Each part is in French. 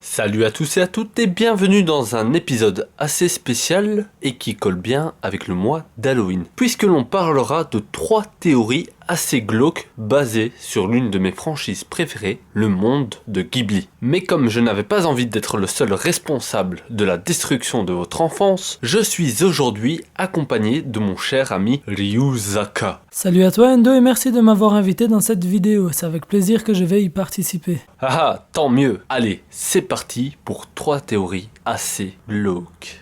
Salut à tous et à toutes et bienvenue dans un épisode assez spécial et qui colle bien avec le mois d'Halloween, puisque l'on parlera de 3 théories assez glauques basées sur l'une de mes franchises préférées, le monde de Ghibli. Mais comme je n'avais pas envie d'être le seul responsable de la destruction de votre enfance, je suis aujourd'hui accompagné de mon cher ami Ryuzaka. Salut à toi Endo et merci de m'avoir invité dans cette vidéo, c'est avec plaisir que je vais y participer. Ah, tant mieux. Allez, c'est parti pour 3 théories assez glauques.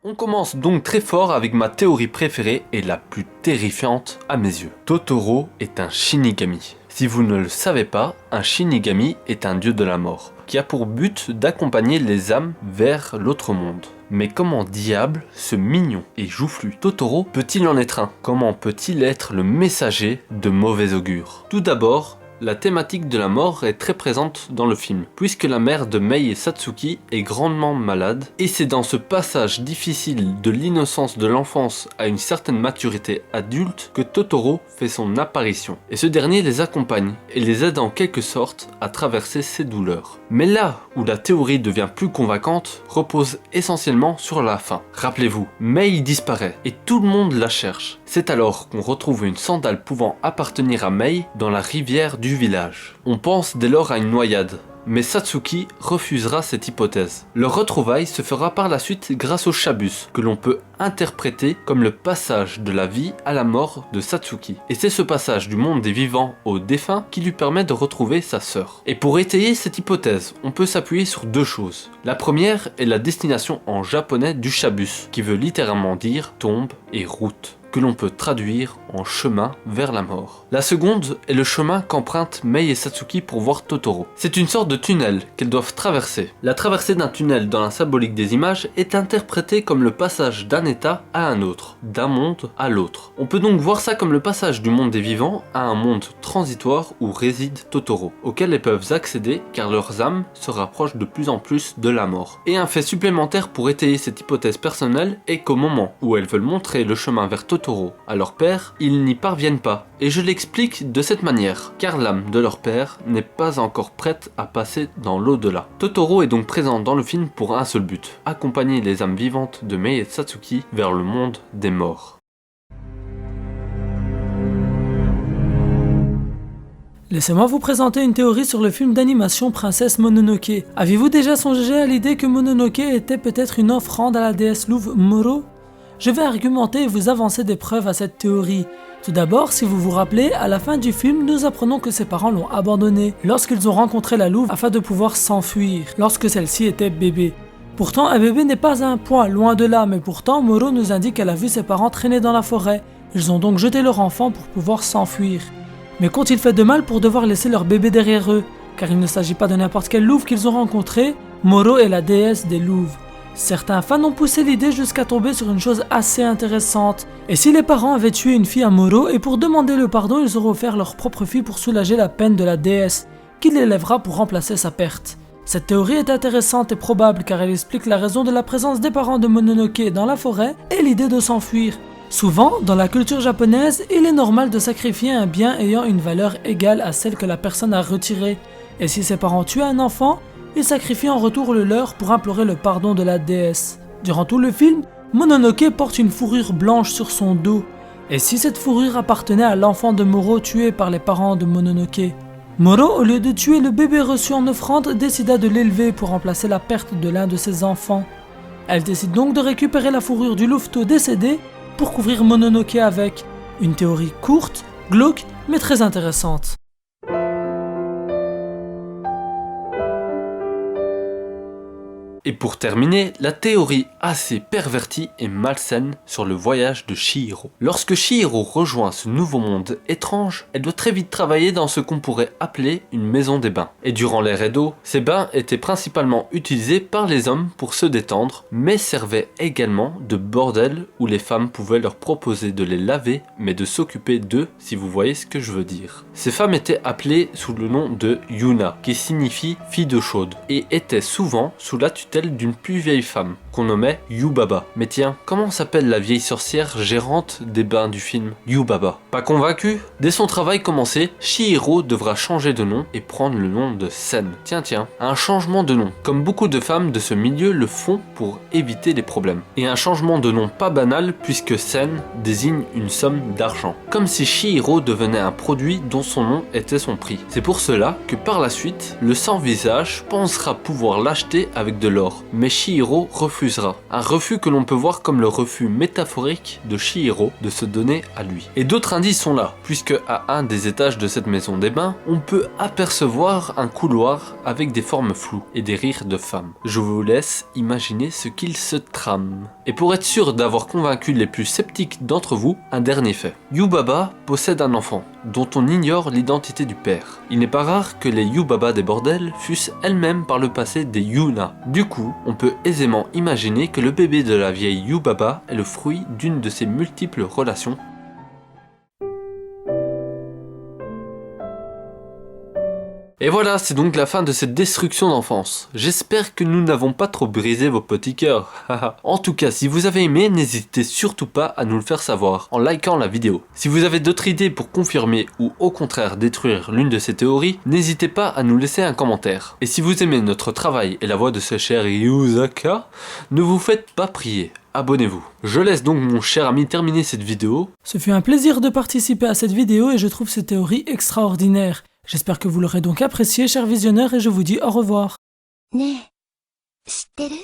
On commence donc très fort avec ma théorie préférée et la plus terrifiante à mes yeux. Totoro est un Shinigami. Si vous ne le savez pas, un Shinigami est un dieu de la mort, qui a pour but d'accompagner les âmes vers l'autre monde. Mais comment diable ce mignon et joufflu Totoro peut-il en être un? Comment peut-il être le messager de mauvais augure? Tout d'abord, la thématique de la mort est très présente dans le film, puisque la mère de Mei et Satsuki est grandement malade, et c'est dans ce passage difficile de l'innocence de l'enfance à une certaine maturité adulte que Totoro fait son apparition. Et ce dernier les accompagne, et les aide en quelque sorte à traverser ses douleurs. Mais là où la théorie devient plus convaincante, repose essentiellement sur la fin. Rappelez-vous, Mei disparaît, et tout le monde la cherche. C'est alors qu'on retrouve une sandale pouvant appartenir à Mei dans la rivière du village. On pense dès lors à une noyade, mais Satsuki refusera cette hypothèse. Leur retrouvaille se fera par la suite grâce au Shabus, que l'on peut interpréter comme le passage de la vie à la mort de Satsuki. Et c'est ce passage du monde des vivants au défunt qui lui permet de retrouver sa sœur. Et pour étayer cette hypothèse, on peut s'appuyer sur 2 choses. La première est la destination en japonais du Shabus, qui veut littéralement dire tombe et route, que l'on peut traduire en chemin vers la mort. La seconde est le chemin qu'empruntent Mei et Satsuki pour voir Totoro. C'est une sorte de tunnel qu'elles doivent traverser. La traversée d'un tunnel dans la symbolique des images est interprétée comme le passage d'un état à un autre, d'un monde à l'autre. On peut donc voir ça comme le passage du monde des vivants à un monde transitoire où réside Totoro, auquel elles peuvent accéder car leurs âmes se rapprochent de plus en plus de la mort. Et un fait supplémentaire pour étayer cette hypothèse personnelle est qu'au moment où elles veulent montrer le chemin vers Totoro à leur père, ils n'y parviennent pas. Et je l'explique de cette manière, car l'âme de leur père n'est pas encore prête à passer dans l'au-delà. Totoro est donc présent dans le film pour un seul but, accompagner les âmes vivantes de Mei et Satsuki vers le monde des morts. Laissez-moi vous présenter une théorie sur le film d'animation Princesse Mononoke. Avez-vous déjà songé à l'idée que Mononoke était peut-être une offrande à la déesse louve Moro? Je vais argumenter et vous avancer des preuves à cette théorie. Tout d'abord, si vous vous rappelez, à la fin du film, nous apprenons que ses parents l'ont abandonné lorsqu'ils ont rencontré la louve afin de pouvoir s'enfuir, lorsque celle-ci était bébé. Pourtant, un bébé n'est pas un point, loin de là, mais pourtant, Moro nous indique qu'elle a vu ses parents traîner dans la forêt. Ils ont donc jeté leur enfant pour pouvoir s'enfuir. Mais qu'ont-ils fait de mal pour devoir laisser leur bébé derrière eux? Car il ne s'agit pas de n'importe quelle louve qu'ils ont rencontrée, Moro est la déesse des louves. Certains fans ont poussé l'idée jusqu'à tomber sur une chose assez intéressante. Et si les parents avaient tué une fille à Moro et pour demander le pardon, ils auraient offert leur propre fille pour soulager la peine de la déesse, qui l'élèvera pour remplacer sa perte. Cette théorie est intéressante et probable car elle explique la raison de la présence des parents de Mononoke dans la forêt et l'idée de s'enfuir. Souvent, dans la culture japonaise, il est normal de sacrifier un bien ayant une valeur égale à celle que la personne a retirée. Et si ses parents tuent un enfant, ils sacrifient en retour le leur pour implorer le pardon de la déesse. Durant tout le film, Mononoke porte une fourrure blanche sur son dos. Et si cette fourrure appartenait à l'enfant de Moro tué par les parents de Mononoke? Moro, au lieu de tuer le bébé reçu en offrande, décida de l'élever pour remplacer la perte de l'un de ses enfants. Elle décide donc de récupérer la fourrure du louveteau décédé pour couvrir Mononoke avec. Une théorie courte, glauque, mais très intéressante. Et pour terminer, la théorie assez pervertie et malsaine sur le voyage de Chihiro. Lorsque Chihiro rejoint ce nouveau monde étrange, elle doit très vite travailler dans ce qu'on pourrait appeler une maison des bains. Et durant l'ère Edo, ces bains étaient principalement utilisés par les hommes pour se détendre, mais servaient également de bordel où les femmes pouvaient leur proposer de les laver, mais de s'occuper d'eux, si vous voyez ce que je veux dire. Ces femmes étaient appelées sous le nom de Yuna, qui signifie fille d'eau chaude, et étaient souvent sous la tutelle d'une plus vieille femme, qu'on nommait Yubaba. Mais tiens, comment s'appelle la vieille sorcière gérante des bains du film Yubaba? Pas convaincu? Dès son travail commencé, Chihiro devra changer de nom et prendre le nom de Sen. Tiens, un changement de nom, comme beaucoup de femmes de ce milieu le font pour éviter les problèmes. Et un changement de nom pas banal puisque Sen désigne une somme d'argent. Comme si Chihiro devenait un produit dont son nom était son prix. C'est pour cela que par la suite, le sans-visage pensera pouvoir l'acheter avec de l'or. Mais Chihiro refusera. Un refus que l'on peut voir comme le refus métaphorique de Chihiro de se donner à lui. Et d'autres indices sont là, puisque à un des étages de cette maison des bains, on peut apercevoir un couloir avec des formes floues et des rires de femmes. Je vous laisse imaginer ce qu'il se trame. Et pour être sûr d'avoir convaincu les plus sceptiques d'entre vous, un dernier fait. Yubaba possède un enfant, dont on ignore l'identité du père. Il n'est pas rare que les Yubaba des bordels fussent elles-mêmes par le passé des Yuna. Du coup, on peut aisément imaginer que le bébé de la vieille Yubaba est le fruit d'une de ces multiples relations. Et voilà, c'est donc la fin de cette destruction d'enfance. J'espère que nous n'avons pas trop brisé vos petits cœurs. En tout cas, si vous avez aimé, n'hésitez surtout pas à nous le faire savoir en likant la vidéo. Si vous avez d'autres idées pour confirmer ou au contraire détruire l'une de ces théories, n'hésitez pas à nous laisser un commentaire. Et si vous aimez notre travail et la voix de ce cher Yuzaka, ne vous faites pas prier. Abonnez-vous. Je laisse donc mon cher ami terminer cette vidéo. Ce fut un plaisir de participer à cette vidéo et je trouve ces théories extraordinaires. J'espère que vous l'aurez donc apprécié, chers visionneurs, et je vous dis au revoir. ねえ、知ってる